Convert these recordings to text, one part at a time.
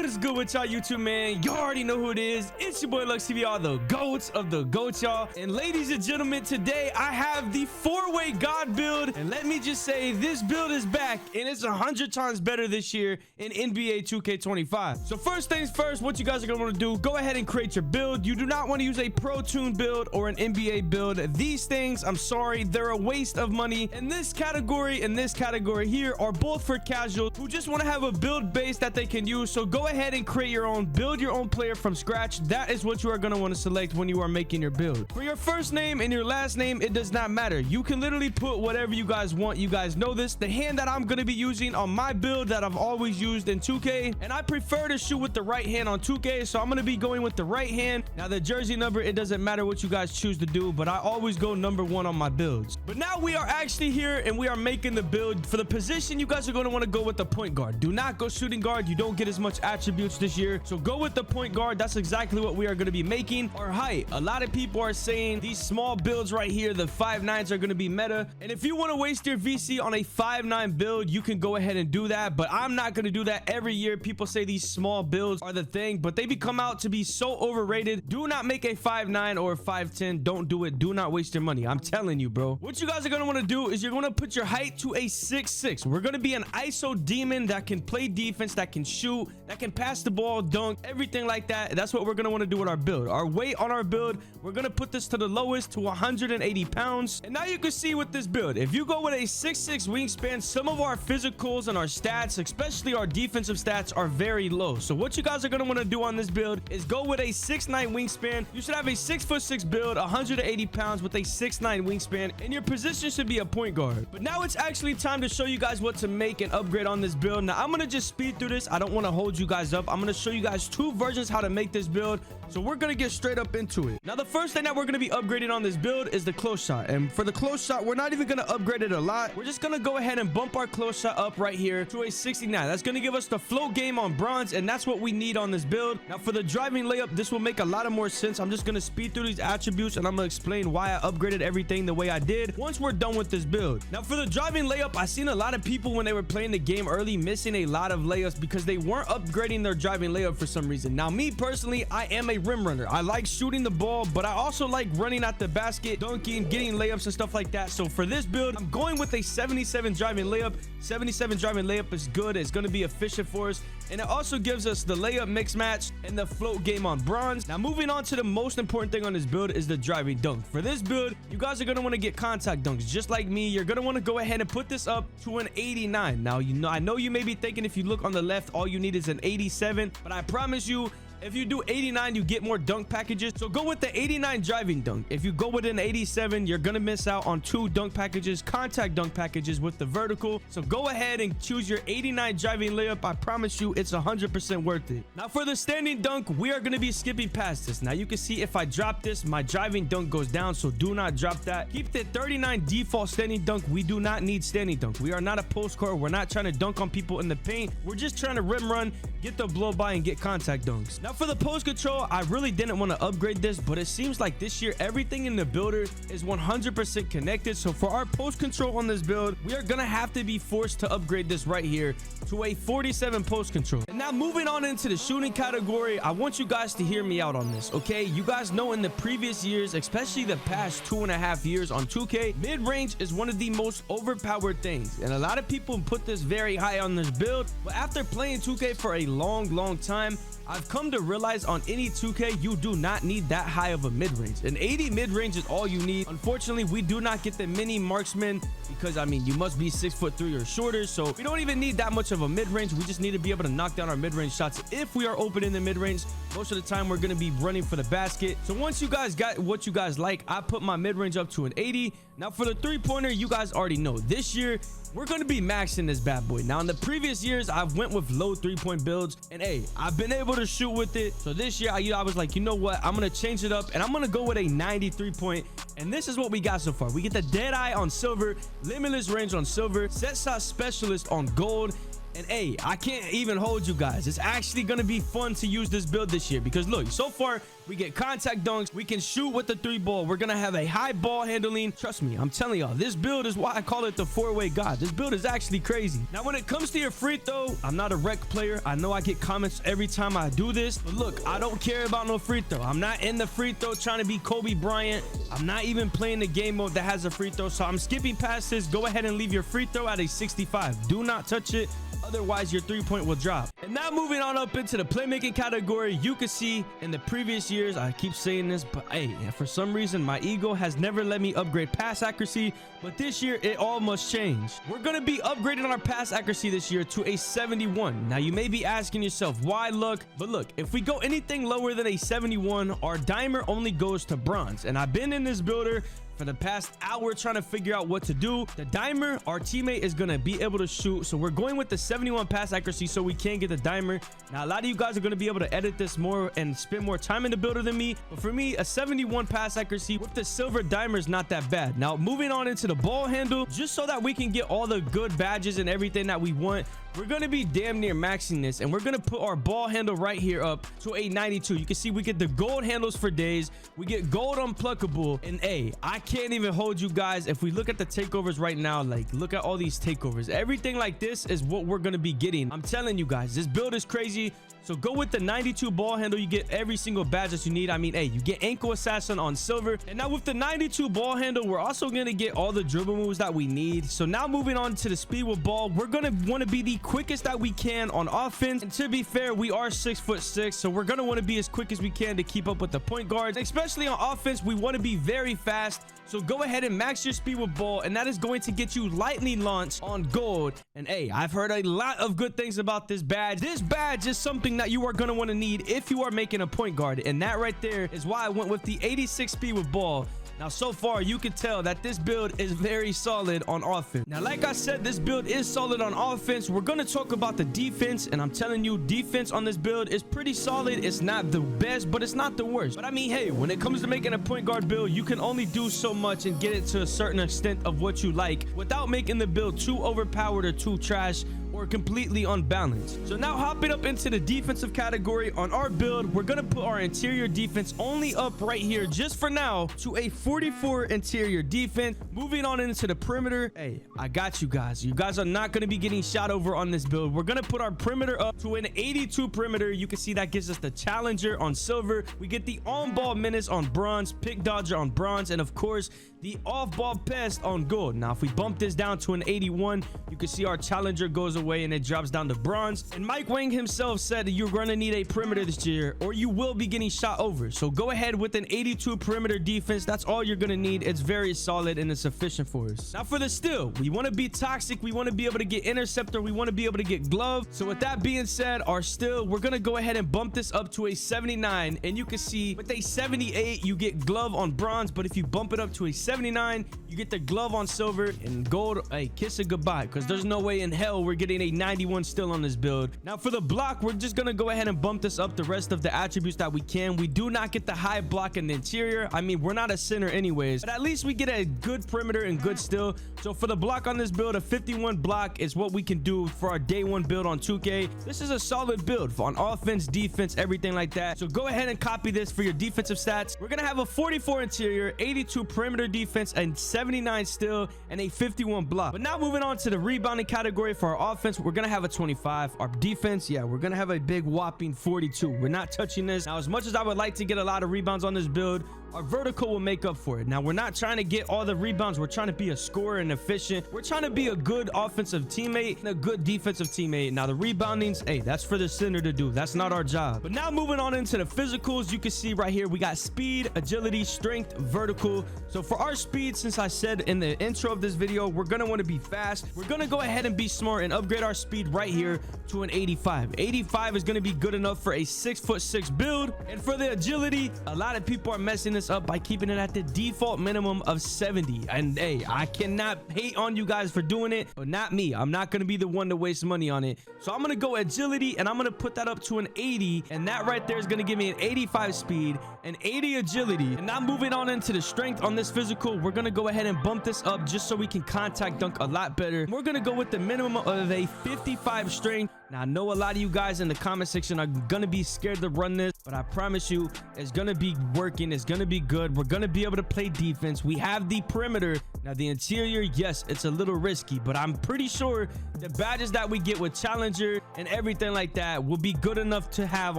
is good with y'all, YouTube, man? You already know who it is. It's your boy LxckTV, all the goats of the goats, y'all. And ladies and gentlemen, today I have the 4-way God build. And let me just say, this build is back, and it's 100 times better this year in NBA 2K25. So first things first, what you guys are going to want to do, go ahead and create your build. You do not want to use a Pro Tune build or an NBA build. These things, I'm sorry, they're a waste of money. And this category and this category here are both for casuals who just want to have a build base that they can use. So go ahead and create your own, build your own player from scratch. That is what you are going to want to select when you are making your build. For your first name and your last name, it does not matter. You can literally put whatever you guys want. You guys know this. The hand that I'm going to be using on my build that I've always used in 2K, and I prefer to shoot with the right hand on 2K, so I'm going to be going with the right hand. Now the jersey number, it doesn't matter what you guys choose to do, but I always go number 1 on my builds. But now we are actually here and we are making the build. For the position, you guys are going to want to go with the point guard. Do not go shooting guard. You don't get as much attributes this year, so go with the point guard. That's exactly what we are going to be making. Our height, a lot of people are saying these small builds right here, the 5'9s, are going to be meta, and if you want to waste your VC on a 5'9 build, you can go ahead and do that, but I'm not going to do that. Every year people say these small builds are the thing, but they become out to be so overrated. Do not make a 5'9 or a 5'10. Don't do it. Do not waste your money. I'm telling you, bro. What you guys are going to want to do is you're going to put your height to a 6'6. We're going to be an ISO demon that can play defense, that can shoot, that can pass the ball, dunk, everything like that. That's what we're going to want to do with our build. Our weight on our build, we're going to put this to the lowest, to 180 pounds. And now you can see with this build, if you go with a 6'6 wingspan, some of our physicals and our stats, especially our defensive stats, are very low. So what you guys are going to want to do on this build is go with a 6'9 wingspan. You should have a 6'6 build, 180 pounds with a 6'9 wingspan, and your position should be a point guard. But now it's actually time to show you guys what to make and upgrade on this build. Now I'm going to just speed through this. I don't want to hold you guys up. I'm going to show you guys 2 versions how to make this build. So we're going to get straight up into it. Now the first thing that we're going to be upgrading on this build is the close shot. And for the close shot, we're not even going to upgrade it a lot. We're just going to go ahead and bump our close shot up right here to a 69. That's going to give us the float game on bronze, and that's what we need on this build. Now for the driving layup, this will make a lot of more sense. I'm just going to speed through these attributes, and I'm going to explain why I upgraded everything the way I did once we're done with this build. Now for the driving layup, I seen a lot of people when they were playing the game early missing a lot of layups because they weren't upgrading their driving layup for some reason. Now me personally, I am a rim runner. I like shooting the ball, but I also like running at the basket, dunking, getting layups and stuff like that. So for this build, I'm going with a 77 driving layup. 77 driving layup is good. It's going to be efficient for us, and it also gives us the layup mix match and the float game on bronze. Now moving on to the most important thing on this build is the driving dunk. For this build, you guys are going to want to get contact dunks just like me. You're going to want to go ahead and put this up to an 89. Now, I know you may be thinking if you look on the left, all you need is an 87, but I promise you, if you do 89, you get more dunk packages. So go with the 89 driving dunk. If you go with an 87, you're going to miss out on 2 dunk packages, contact dunk packages with the vertical. So go ahead and choose your 89 driving layup. I promise you it's 100% worth it. Now for the standing dunk, we are going to be skipping past this. Now you can see if I drop this, my driving dunk goes down. So do not drop that. Keep the 39 default standing dunk. We do not need standing dunk. We are not a post court. We're not trying to dunk on people in the paint. We're just trying to rim run, get the blow by, and get contact dunks. Now for the post control, I really didn't want to upgrade this, but it seems like this year everything in the builder is 100% connected. So for our post control on this build, we are gonna have to be forced to upgrade this right here to a 47 post control. And now moving on into the shooting category, I want you guys to hear me out on this, okay? You guys know in the previous years, especially the past 2.5 years on 2K, mid-range is one of the most overpowered things, and a lot of people put this very high on this build. But after playing 2K for a long time, I've come to realize on any 2K, you do not need that high of a mid-range. An 80 mid-range is all you need. Unfortunately, we do not get the mini marksman because, I mean, you must be 6'3" or shorter. So we don't even need that much of a mid-range. We just need to be able to knock down our mid-range shots. If we are open in the mid-range, most of the time we're going to be running for the basket. So once you guys got what you guys like, I put my mid-range up to an 80. Now for the 3-pointer, you guys already know this year we're going to be maxing this bad boy. Now in the previous years, I went with low 3-point builds, and hey, I've been able to shoot with it. So this year I was like, you know what, I'm going to change it up, and I'm going to go with a 93-point. And this is what we got so far. We get the dead eye on silver, limitless range on silver, set shot specialist on gold, And hey, I can't even hold you guys. It's actually going to be fun to use this build this year because look, so far we get contact dunks. We can shoot with the 3-ball. We're going to have a high ball handling. Trust me, I'm telling y'all, this build is why I call it the 4-way god. This build is actually crazy. Now, when it comes to your free throw, I'm not a rec player. I know I get comments every time I do this, but look, I don't care about no free throw. I'm not in the free throw trying to be Kobe Bryant. I'm not even playing the game mode that has a free throw, so I'm skipping past this. Go ahead and leave your free throw at a 65. Do not touch it. Otherwise, your 3-point will drop. And now moving on up into the playmaking category, you can see in the previous years, I keep saying this, but hey, for some reason, my ego has never let me upgrade pass accuracy. But this year, it all must change. We're going to be upgrading our pass accuracy this year to a 71. Now, you may be asking yourself, why look? But look, if we go anything lower than a 71, our dimer only goes to bronze. And I've been in this builder for the past hour trying to figure out what to do. The dimer, our teammate is going to be able to shoot. So we're going with the 71 pass accuracy so we can get the dimer. Now, a lot of you guys are going to be able to edit this more and spend more time in the builder than me. But for me, a 71 pass accuracy with the silver dimer is not that bad. Now, moving on into the ball handle, just so that we can get all the good badges and everything that we want, we're going to be damn near maxing this, and we're going to put our ball handle right here up to a 92. You can see we get the gold handles for days. We get gold unpluckable. And hey, I can't even hold you guys. If we look at the takeovers right now, like look at all these takeovers. Everything like this is what we're going to be getting. I'm telling you guys, this build is crazy. So go with the 92 ball handle. You get every single badge that you need. I mean, hey, you get ankle assassin on silver. And now with the 92 ball handle, we're also going to get all the dribble moves that we need. So now moving on to the speed with ball, we're going to want to be the quickest that we can on offense. And to be fair, we are 6'6", so we're going to want to be as quick as we can to keep up with the point guards. Especially on offense, we want to be very fast. So go ahead and max your speed with ball, and that is going to get you lightning launch on gold. And hey, I've heard a lot of good things about this badge. This badge is something that you are going to want to need if you are making a point guard, and that right there is why I went with the 86 speed with ball. Now, so far, you can tell that this build is very solid on offense. Now, like I said, this build is solid on offense. We're going to talk about the defense, and I'm telling you, defense on this build is pretty solid. It's not the best, but it's not the worst. But I mean, hey, when it comes to making a point guard build, you can only do so much and get it to a certain extent of what you like without making the build too overpowered or too trash or completely unbalanced. So now hopping up into the defensive category on our build, we're going to put our interior defense only up right here just for now to a 44 interior defense. Moving on into the perimeter, hey, I got you guys. You guys are not going to be getting shot over on this build. We're going to put our perimeter up to an 82 perimeter. You can see that gives us the challenger on silver. We get the on-ball menace on bronze, pick dodger on bronze, and of course the off-ball pest on gold. Now if we bump this down to an 81, you can see our challenger goes away and it drops down to bronze. And Mike Wang himself said that you're going to need a perimeter this year or you will be getting shot over. So go ahead with an 82 perimeter defense. That's all you're going to need. It's very solid and it's sufficient for us. Now for the steal, we want to be toxic. We want to be able to get interceptor. We want to be able to get glove. So with that being said, our steal, we're going to go ahead and bump this up to a 79. And you can see with a 78, you get glove on bronze. But if you bump it up to a 79, you get the glove on silver and gold. Hey, kiss it goodbye, because there's no way in hell we're getting a 91 still on this build. Now for the block, we're just going to go ahead and bump this up the rest of the attributes that we can. We do not get the high block in the interior. I mean, we're not a center anyways, but at least we get a good perimeter and good steal. So for the block on this build, a 51 block is what we can do for our day one build on 2K. This is a solid build on offense, defense, everything like that. So go ahead and copy this for your defensive stats. We're going to have a 44 interior, 82 perimeter defense, and 79 steal, and a 51 block. But now moving on to the rebounding category for our offense, we're going to have a 25. Our defense, yeah, we're going to have a big whopping 42. We're not touching this. Now, as much as I would like to get a lot of rebounds on this build, our vertical will make up for it. Now, we're not trying to get all the rebounds. We're trying to be a scorer and efficient. We're trying to be a good offensive teammate and a good defensive teammate. Now, the reboundings, hey, that's for the center to do. That's not our job. But now moving on into the physicals, you can see right here, we got speed, agility, strength, vertical. So for our speed, since I said in the intro of this video, we're going to want to be fast. We're going to go ahead and be smart and upgrade our speed right here to an 85. 85 is going to be good enough for a 6'6" build. And for the agility, a lot of people are messing this up by keeping it at the default minimum of 70. And hey, I cannot hate on you guys for doing it, but not me. I'm not going to be the one to waste money on it. So I'm going to go agility and I'm going to put that up to an 80. And that right there is going to give me an 85 speed and 80 agility. And now moving on into the strength on this physical, physical, we're gonna go ahead and bump this up just so we can contact dunk a lot better. We're gonna go with the minimum of a 55 strength. Now, I know a lot of you guys in the comment section are gonna be scared to run this, but I promise you it's gonna be working. It's gonna be good. We're gonna be able to play defense. We have the perimeter. Now, the interior, yes, it's a little risky, but I'm pretty sure the badges that we get with challenger and everything like that will be good enough to have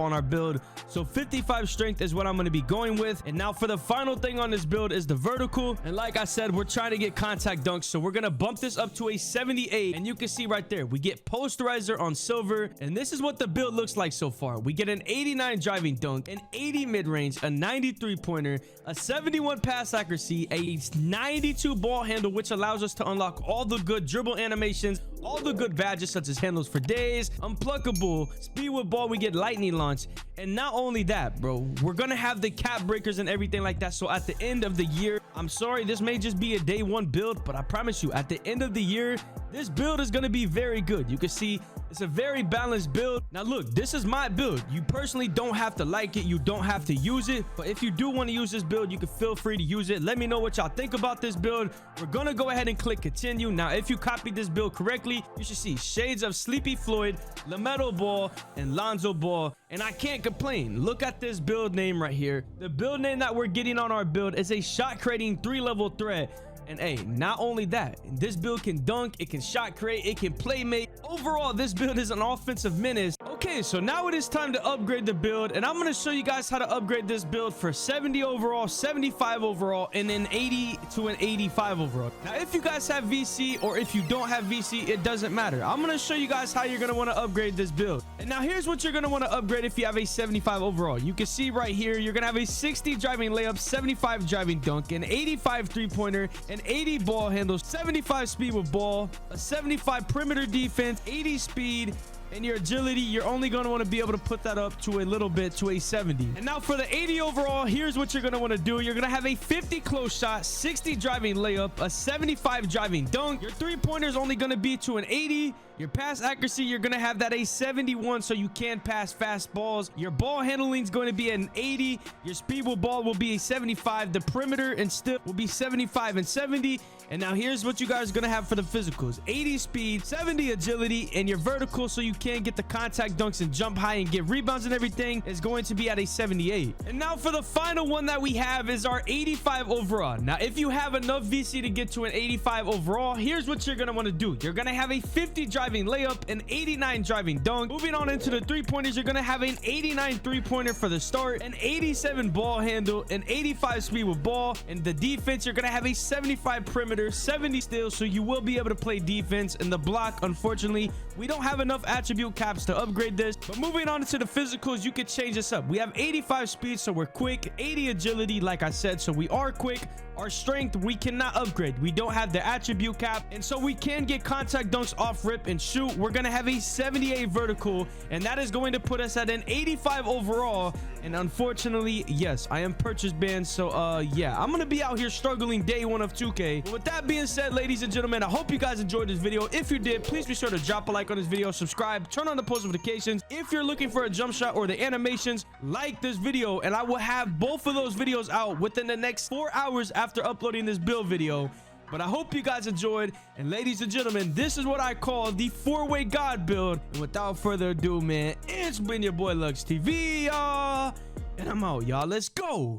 on our build. So 55 strength is what I'm going to be going with. And now for the final thing on this build is the vertical. And like I said, we're trying to get contact dunks, so we're going to bump this up to a 78. And you can see right there, we get posterizer on silver. And this is what the build looks like so far. We get an 89 driving dunk, an 80 mid-range, a 93 pointer, a 71 pass accuracy, a 92 ball handle, which allows us to unlock all the good dribble animations, all the good badges such as handles for days, unpluckable, speed with ball, we get lightning launch. And not only that, bro, we're gonna have the cap breakers and everything like that. So at the end of the year, I'm sorry, this may just be a day one build, but I promise you at the end of the year, this build is gonna be very good. You can see it's a very balanced build. Now look, this is my build. You personally don't have to like it, you don't have to use it, but if you do want to use this build, you can feel free to use it. Let me know what y'all think about this build. We're gonna go ahead and click continue. Now if you copied this build correctly, you should see shades of Sleepy Floyd, LaMelo Ball, and Lonzo Ball, and I can't complain. Look at this build name right here. The build name that we're getting on our build is a shot creating 3-level threat. And hey, not only that, this build can dunk, it can shot create, it can play make. Overall, this build is an offensive menace. Okay, so now it is time to upgrade the build, and I'm going to show you guys how to upgrade this build for 70 overall, 75 overall, and then 80 to an 85 overall. Now, if you guys have VC or if you don't have VC, it doesn't matter. I'm going to show you guys how you're going to want to upgrade this build. And now here's what you're going to want to upgrade if you have a 75 overall. You can see right here, you're going to have a 60 driving layup, 75 driving dunk, an 85 three-pointer, an 80 ball handles, 75 speed with ball, a 75 perimeter defense, 80 speed, and your agility, you're only going to want to be able to put that up to a little bit to a 70. And now for the 80 overall, here's what you're going to want to do. You're going to have a 50 close shot, 60 driving layup, a 75 driving dunk. Your three-pointer is only going to be to an 80. Your pass accuracy, you're going to have that a 71, so you can pass fast balls. Your ball handling is going to be an 80. Your speed with ball will be a 75. The perimeter and stiff will be 75 and 70. And now here's what you guys are going to have for the physicals. 80 speed, 70 agility, and your vertical, so you can get the contact dunks and jump high and get rebounds and everything, is going to be at a 78. And now for the final one that we have is our 85 overall. Now, if you have enough VC to get to an 85 overall, here's what you're going to want to do. You're going to have a 50 driving layup, an 89 driving dunk. Moving on into the three-pointers, you're going to have an 89 three-pointer for the start, an 87 ball handle, an 85 speed with ball, and the defense, you're going to have a 75 perimeter, 70 steals, so you will be able to play defense. And the block, unfortunately, we don't have enough attribute caps to upgrade this. But moving on to the physicals, you can change this up. We have 85 speed, so we're quick, 80 agility, like I said, so we are quick. Our strength, we cannot upgrade. We don't have the attribute cap, and so we can get contact dunks off rip and shoot. We're gonna have a 78 vertical, and that is going to put us at an 85 overall. And unfortunately, yes, I am purchase banned, so yeah, I'm gonna be out here struggling day one of 2K. But with that being said, ladies and gentlemen, I hope you guys enjoyed this video. If you did, please be sure to drop a like on this video, subscribe, turn on the post notifications. If you're looking for a jump shot or the animations, like this video, and I will have both of those videos out within the next 4 hours after uploading this build video. But I hope you guys enjoyed, and ladies and gentlemen, this is what I call the 4-way God build. And without further ado, man, it's been your boy LxckTV, y'all, and I'm out, y'all. Let's go.